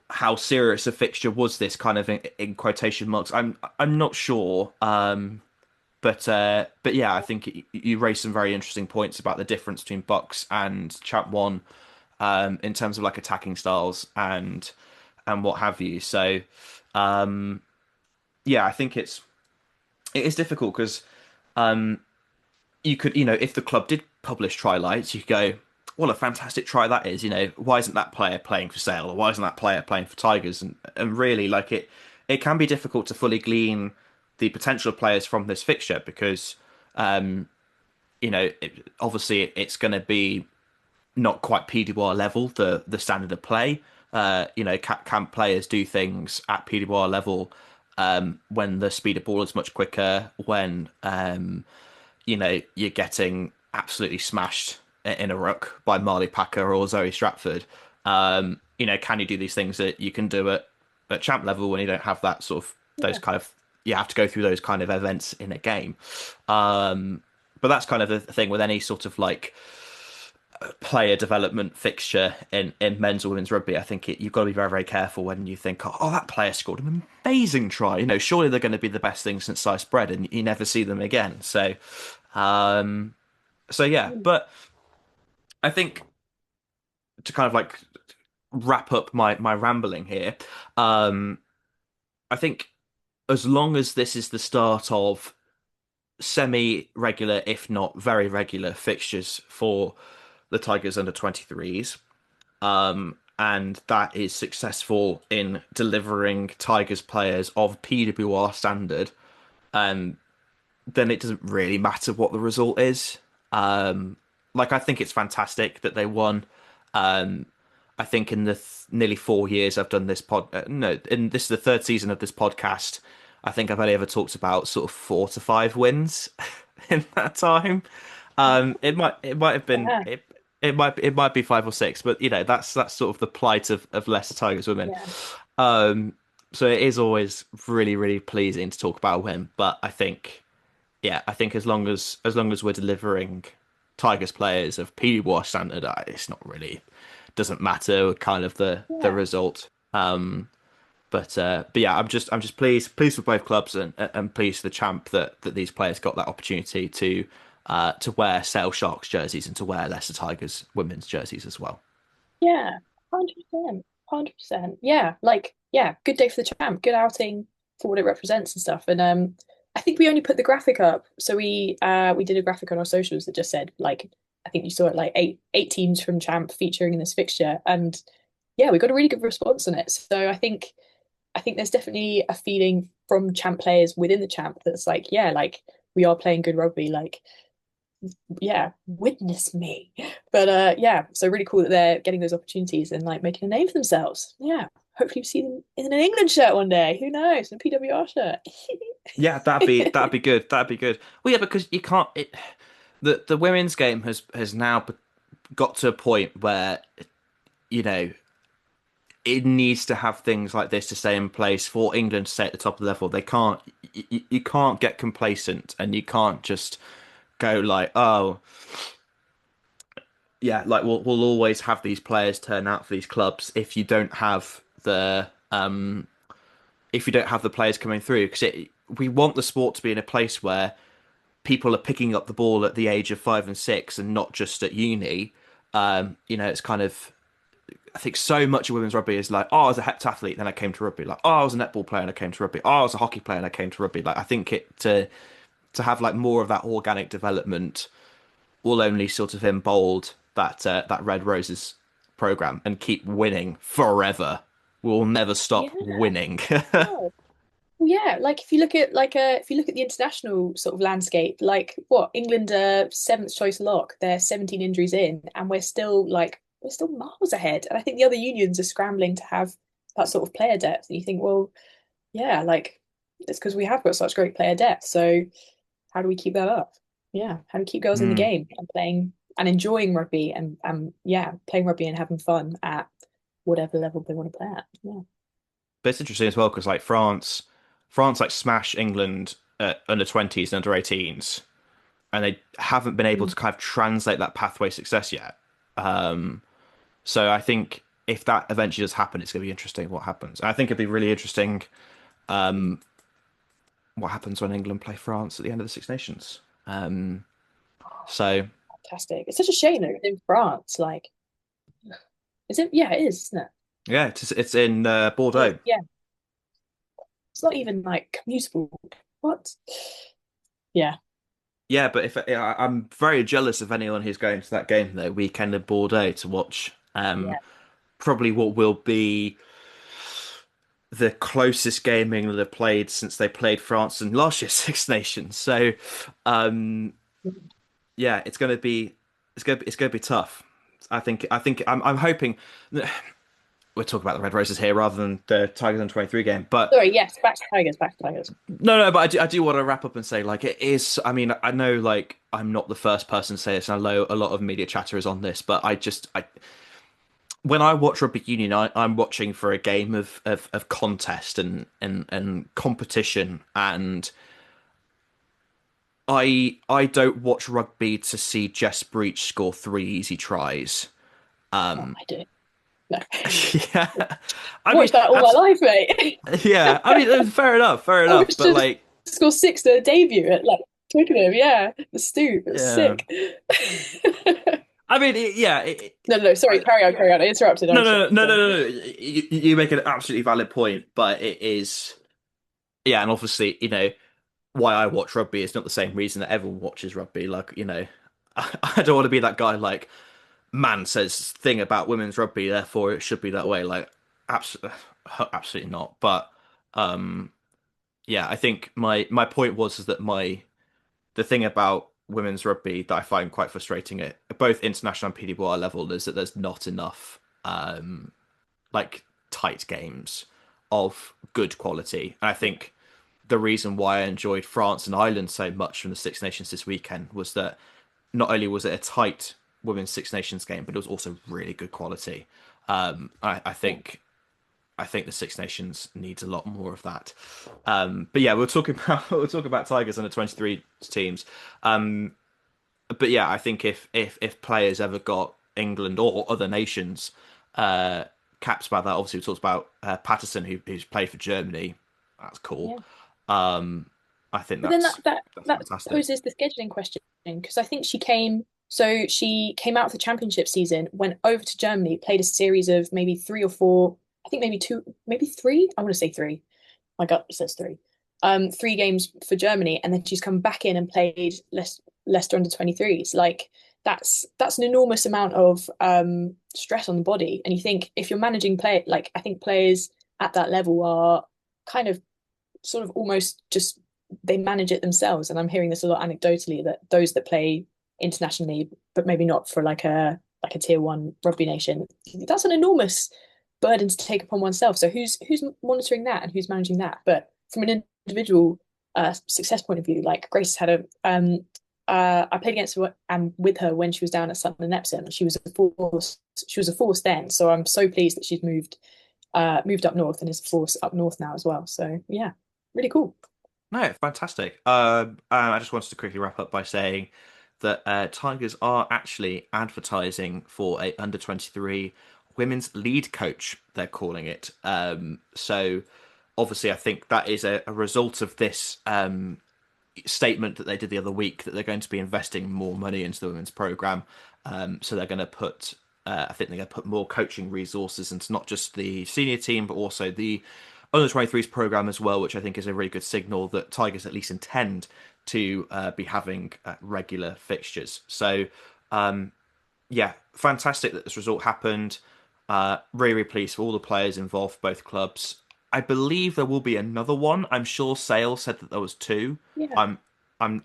How serious a fixture was this kind of in quotation marks? I'm not sure. But yeah, I think you raised some very interesting points about the difference between Bucks and Champ One, in terms of like attacking styles and what have you. So, um, yeah, I think it is difficult because you could, if the club did publish try lights, you could go, what a fantastic try that is. Why isn't that player playing for Sale or why isn't that player playing for Tigers? And really, like it can be difficult to fully glean the potential players from this fixture because, obviously it's going to be not quite PDWR level, the standard of play. Can players do things at PDWR level when the speed of ball is much quicker, when you're getting absolutely smashed in a ruck by Marley Packer or Zoe Stratford. Can you do these things that you can do at champ level when you don't have that sort of those Yeah. kind of you have to go through those kind of events in a game. But that's kind of the thing with any sort of like player development fixture in men's or women's rugby. I think you've got to be very, very careful when you think, oh, that player scored an amazing try. Surely they're going to be the best thing since sliced bread, and you never see them again. Um, so yeah, Mm. but I think to kind of like wrap up my rambling here, um, I think as long as this is the start of semi-regular, if not very regular fixtures for the Tigers under 23s, and that is successful in delivering Tigers players of PWR standard, um, then it doesn't really matter what the result is. Like I think it's fantastic that they won. Um, I think in the nearly 4 years I've done this no, in this is the third season of this podcast. I think I've only ever talked about sort of 4 to 5 wins in that time. It might have been Yeah. it might be 5 or 6, but that's sort of the plight of Leicester Tigers women. Yeah. Um, so it is always really really pleasing to talk about a win, but I think as long as we're delivering Tigers players of PD Wash standard, it's not really doesn't matter kind of the Yeah. result. But yeah, I'm just pleased with both clubs and pleased for the champ that these players got that opportunity to wear Sale Sharks jerseys and to wear Leicester Tigers women's jerseys as well. Yeah, 100%. 100%. Yeah, like, yeah, good day for the champ, good outing for what it represents and stuff. And I think we only put the graphic up. So we did a graphic on our socials that just said like I think you saw it like eight teams from champ featuring in this fixture. And yeah, we got a really good response on it. So I think there's definitely a feeling from champ players within the champ that's like, yeah, like we are playing good rugby, like yeah, witness me. But yeah, so really cool that they're getting those opportunities and like making a name for themselves. Yeah. Hopefully we see them in an England shirt one day. Who knows? In a PWR shirt. Yeah, that'd be good. That'd be good. Well, yeah, because you can't. The women's game has now got to a point where you know it needs to have things like this to stay in place for England to stay at the top of the level. They can't. You can't get complacent, and you can't just go like, oh, yeah, like we'll always have these players turn out for these clubs if you don't have the players coming through because we want the sport to be in a place where people are picking up the ball at the age of 5 and 6 and not just at uni. It's kind of I think so much of women's rugby is like, oh, I was a heptathlete, then I came to rugby. Like, oh, I was a netball player and I came to rugby. Oh, I was a hockey player and I came to rugby. Like, I think to have like more of that organic development will only sort of embold that Red Roses program and keep winning forever. We'll never stop Yeah. winning. Oh. Well, yeah, like if you look at if you look at the international sort of landscape, like what England are seventh choice lock, they're 17 injuries in, and we're still miles ahead. And I think the other unions are scrambling to have that sort of player depth. And you think, well, yeah, like it's because we have got such great player depth. So how do we keep that up? Yeah, how do we keep girls in the Hmm. game and playing and enjoying rugby and yeah, playing rugby and having fun at whatever level they want to play at. Yeah. But it's interesting as well because like France like smash England at under 20s and under 18s, and they haven't been able Mm. to kind of translate that pathway success yet. Um, so I think if that eventually does happen, it's going to be interesting what happens. And I think it'd be really interesting what happens when England play France at the end of the Six Nations. So Fantastic. It's such a shame that it's in France. Like, is it? Yeah, it is, isn't it? yeah, it's in Well, Bordeaux. yeah, it's not even like commutable. What? Yeah, Yeah, but if I'm very jealous of anyone who's going to that game though, weekend in Bordeaux to watch yeah. probably what will be the closest game England have played since they played France in last year's Six Nations. So, um, yeah, it's gonna be tough. I think I'm hoping we're talking about the Red Roses here rather than the Tigers '23 game. But Sorry, yes, back to Tigers, back to Tigers. no, but I do want to wrap up and say like it is. I mean, I know like I'm not the first person to say this, and I know a lot of media chatter is on this, but I when I watch rugby union, I'm watching for a game of contest and competition, and I don't watch rugby to see Jess Breach score three easy tries. Oh, I do. No. Yeah, I mean, Watched that all my abs life, mate. yeah, I mean, fair I enough, watched but him like, score six to a debut at like Twickenham. Yeah, the stoop. It was yeah, sick. I mean, No, no, no. Sorry, carry on, carry on. I interrupted. I interrupted. Go on. no. You make an absolutely valid point, but it is, yeah, and obviously, why I watch rugby is not the same reason that everyone watches rugby. Like, I don't want to be that guy like man says thing about women's rugby, therefore it should be that way. Like, absolutely, absolutely not. But yeah, I think my point was is that the thing about women's rugby that I find quite frustrating at both international and PDBR level is that there's not enough like tight games of good quality. And I think the reason why I enjoyed France and Ireland so much from the Six Nations this weekend was that not only was it a tight women's Six Nations game, but it was also really good quality. Yeah, I think the Six Nations needs a lot more of that. But yeah, we're talking about we'll talk about Tigers under 23 teams. Um, but yeah, I think if players ever got England or other nations caps about that, obviously we talked about Patterson who's played for Germany. That's cool. yeah. Um, I think But then that's that fantastic. poses the scheduling question because I think she came out of the championship season, went over to Germany, played a series of maybe three or four, I think maybe two, maybe three. I want to say three. My gut says three. Three games for Germany, and then she's come back in and played Leicester under 23s. Like that's an enormous amount of stress on the body. And you think if you're managing play, like I think players at that level are kind of sort of almost just they manage it themselves. And I'm hearing this a lot anecdotally that those that play internationally, but maybe not for like a tier one rugby nation, that's an enormous burden to take upon oneself. So who's monitoring that and who's managing that? But from an individual success point of view, like Grace had a I played against her and with her when she was down at Sutton and Epsom. She was a force. She was a force then. So I'm so pleased that she's moved up north and is a force up north now as well. So yeah, really cool. No, fantastic. I just wanted to quickly wrap up by saying that Tigers are actually advertising for a under 23 women's lead coach, they're calling it. So obviously I think that is a result of this statement that they did the other week that they're going to be investing more money into the women's program. So they're going to put, I think they're going to put more coaching resources into not just the senior team, but also the under 23s program as well, which I think is a really good signal that Tigers at least intend to be having regular fixtures. So, yeah, fantastic that this result happened. Really, really pleased for all the players involved, both clubs. I believe there will be another one. I'm sure Sale said that there was two. Yeah. I'm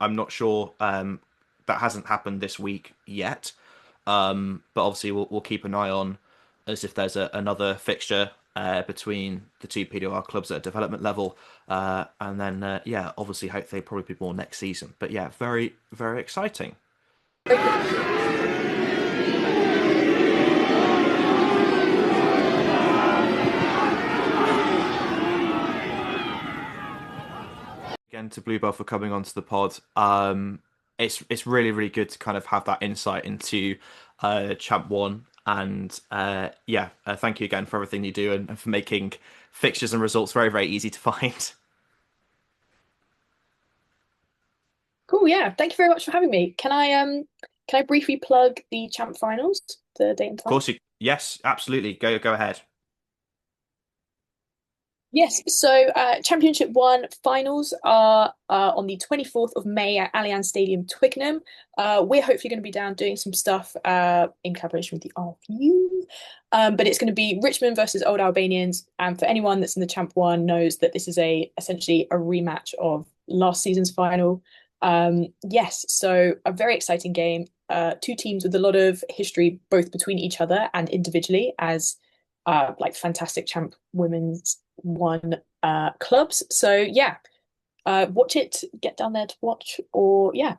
I'm not sure. That hasn't happened this week yet. But obviously we'll keep an eye on as if there's another fixture between the two PWR clubs at a development level. And then yeah, obviously hopefully probably be more next season. But yeah, very very exciting. Very cool. Again to Bluebell for coming onto the pod. It's really really good to kind of have that insight into Champ One, and yeah, thank you again for everything you do and for making fixtures and results very very easy to find. Cool, yeah. Thank you very much for having me. Can I briefly plug the champ finals, the date and Of time? course, yes, absolutely. Go ahead. Yes, so Championship One finals are on the 24th of May at Allianz Stadium, Twickenham. We're hopefully going to be down doing some stuff in collaboration with the RFU. But it's going to be Richmond versus Old Albanians. And for anyone that's in the Champ One knows that this is essentially a rematch of last season's final. Yes, so a very exciting game. Two teams with a lot of history, both between each other and individually, as like fantastic champ women's one clubs. So yeah, watch it, get down there to watch, or yeah,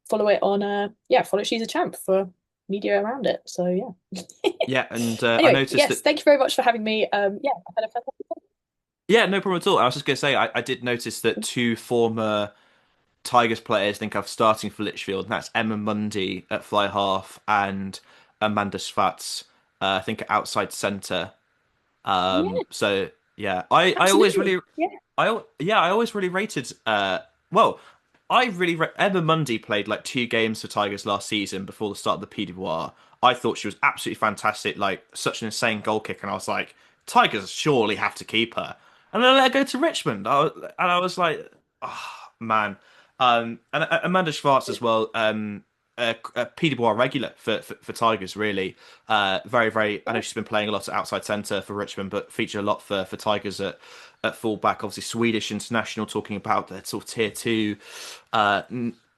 follow it on follow She's a Champ for media around it. So yeah. Yeah, and I Anyway, noticed yes, that. thank you very much for having me. Yeah, I've had a fantastic time. Yeah, no problem at all. I was just going to say, I did notice that two former Tigers players think of starting for Lichfield, and that's Emma Mundy at fly half and Amanda Schwartz, I think at outside centre. Yeah, So yeah, I always absolutely. really Yeah. I always really rated well, Emma Mundy played like two games for Tigers last season before the start of the PWR. I thought she was absolutely fantastic, like such an insane goal kick, and I was like, Tigers surely have to keep her. And then I let her go to Richmond. I was like, oh man. And Amanda Schwartz as well. A PWR regular for Tigers, really. Very, very. I know she's been playing a lot at outside centre for Richmond, but featured a lot for Tigers at fullback. Obviously, Swedish international, talking about the sort of tier two uh,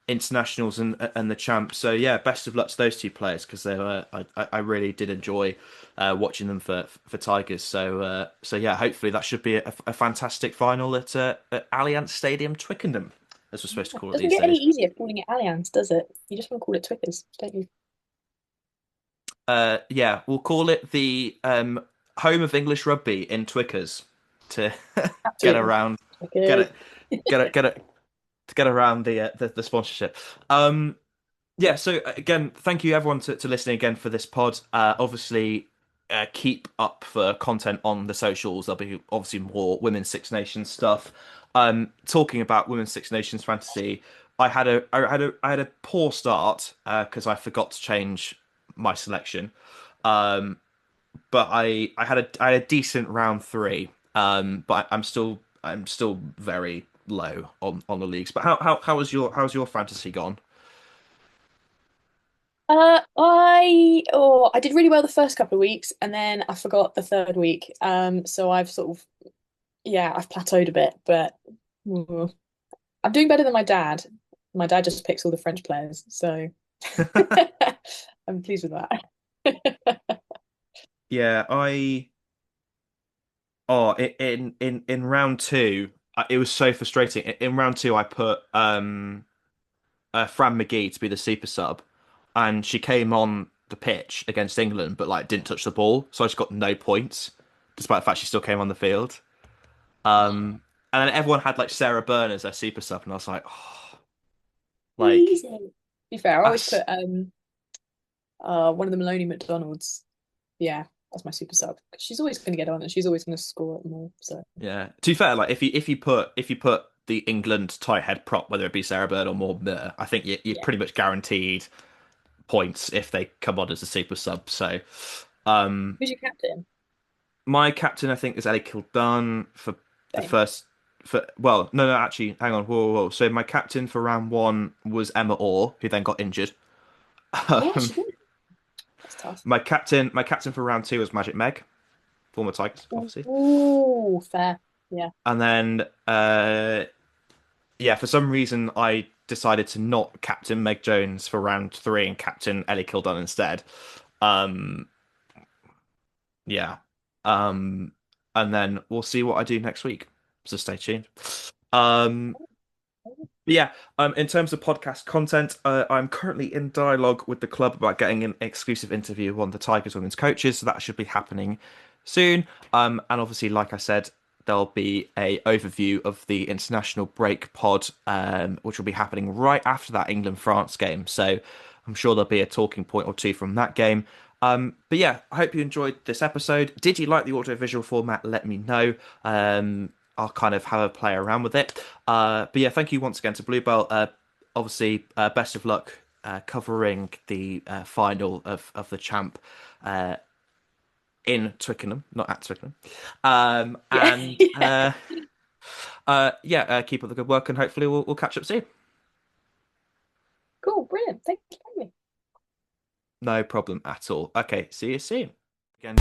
internationals and the champ. So yeah, best of luck to those two players because they were. I really did enjoy watching them for Tigers. So yeah, hopefully that should be a fantastic final at Allianz Stadium, Twickenham, as we're supposed to Yeah. call it Doesn't these get any days. easier calling it Allianz, does it? You just want to call it Twickers, don't you? Yeah, we'll call it the home of English rugby in Twickers to get Absolutely. around, get Twickers. it, get it to get around the sponsorship. Yeah, so again, thank you everyone to listening again for this pod. Obviously, keep up for content on the socials. There'll be obviously more Women's Six Nations stuff. Talking about Women's Six Nations fantasy, I had a poor start because I forgot to change my selection. Um, but I had a decent round three. But I'm still very low on the leagues. But how's your fantasy gone? I did really well the first couple of weeks and then I forgot the third week. So I've sort of I've plateaued a bit, but mm, I'm doing better than my dad. My dad just picks all the French players, so I'm pleased with that. Yeah, I oh in round two, it was so frustrating. In round two, I put Fran McGee to be the super sub, and she came on the pitch against England, but like didn't touch the ball, so I just got no points, despite the fact she still came on the field. And then everyone had like Sarah Byrne as their super sub, and I was like, oh, like Easy. To be fair, I always that's put one of the Maloney McDonald's. Yeah, that's my super sub. 'Cause she's always going to get on and she's always going to score it more. So yeah. To be fair, like if you put the England tight head prop, whether it be Sarah Byrne or Maud Muir, I think you're yeah. pretty much guaranteed points if they come on as a super sub. So, um, Who's your captain? my captain, I think, is Ellie Kildan for the Same. first. For well, no, actually, hang on, whoa. So my captain for round one was Emma Orr, who then got injured. Yeah, Um, she did. That's tough. my captain for round two was Magic Meg, former Tigers, obviously. Ooh, fair. Yeah. And then yeah, for some reason I decided to not captain Meg Jones for round three and captain Ellie Kildon instead. Um, yeah. Um, and then we'll see what I do next week. So stay tuned. Um, but yeah, in terms of podcast content, I'm currently in dialogue with the club about getting an exclusive interview with one of the Tigers women's coaches, so that should be happening soon. And obviously, like I said, there'll be a overview of the international break pod, which will be happening right after that England-France game. So I'm sure there'll be a talking point or two from that game. But yeah, I hope you enjoyed this episode. Did you like the audiovisual format? Let me know. I'll kind of have a play around with it. But yeah, thank you once again to Bluebell. Obviously, best of luck covering the final of the champ uh, in Twickenham, not at Twickenham. Yeah. And Yeah. yeah, keep up the good work, and hopefully we'll catch up soon. Cool. Brilliant. Thank you for having me. No problem at all. Okay, see you soon. Again.